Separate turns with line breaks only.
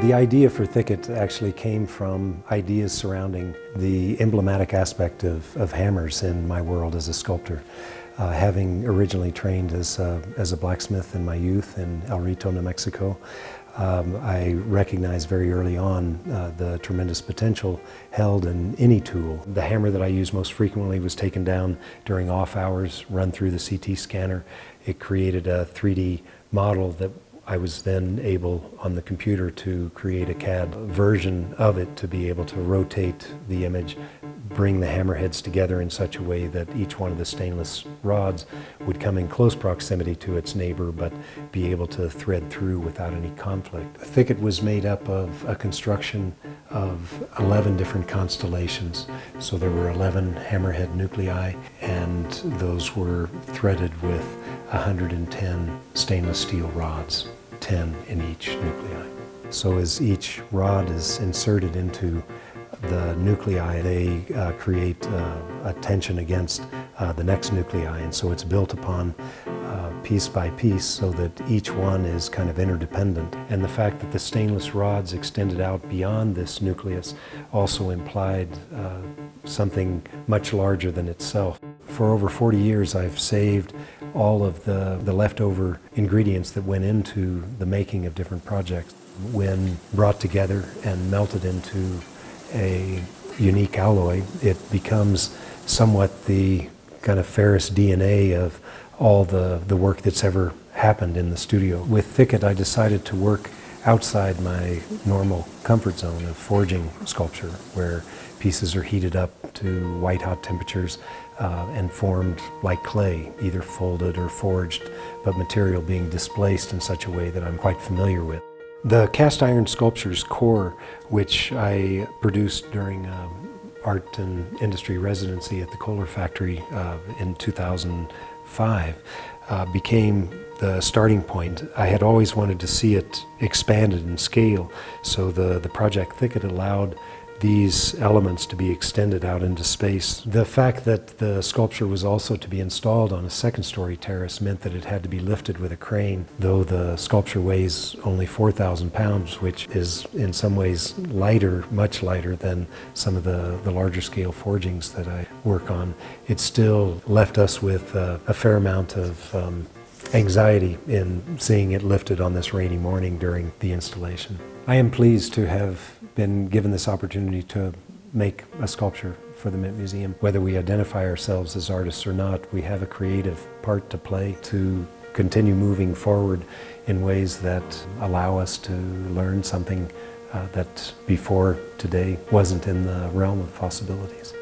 The idea for Thicket actually came from ideas surrounding the emblematic aspect of hammers in my world as a sculptor. Having originally trained as a blacksmith in my youth in El Rito, New Mexico, I recognized very early on the tremendous potential held in any tool. The hammer that I used most frequently was taken down during off hours, run through the CT scanner. It created a 3D model that I was then able on the computer to create a CAD version of it to be able to rotate the image, bring the hammerheads together in such a way that each one of the stainless rods would come in close proximity to its neighbor but be able to thread through without any conflict. Thicket was made up of a construction of 11 different constellations. So there were 11 hammerhead nuclei, and those were threaded with 110 stainless steel rods, 10 in each nuclei. So as each rod is inserted into the nuclei, they create a tension against the next nuclei, and so it's built upon piece by piece so that each one is kind of interdependent. And the fact that the stainless rods extended out beyond this nucleus also implied something much larger than itself. For over 40 years I've saved all of the leftover ingredients that went into the making of different projects. When brought together and melted into a unique alloy, it becomes somewhat the kind of ferrous DNA of all the work that's ever happened in the studio. With Thicket, I decided to work outside my normal comfort zone of forging sculpture, where pieces are heated up to white-hot temperatures and formed like clay, either folded or forged, but material being displaced in such a way that I'm quite familiar with. The cast iron sculpture's core, which I produced during art and industry residency at the Kohler factory in 2005, became the starting point. I had always wanted to see it expanded in scale, so the Project Thicket allowed these elements to be extended out into space. The fact that the sculpture was also to be installed on a second-story terrace meant that it had to be lifted with a crane, though the sculpture weighs only 4,000 pounds, which is in some ways lighter, much lighter than some of the larger scale forgings that I work on. It still left us with a fair amount of anxiety in seeing it lifted on this rainy morning during the installation. I am pleased to have been given this opportunity to make a sculpture for the Mint Museum. Whether we identify ourselves as artists or not, we have a creative part to play to continue moving forward in ways that allow us to learn something that before today wasn't in the realm of possibilities.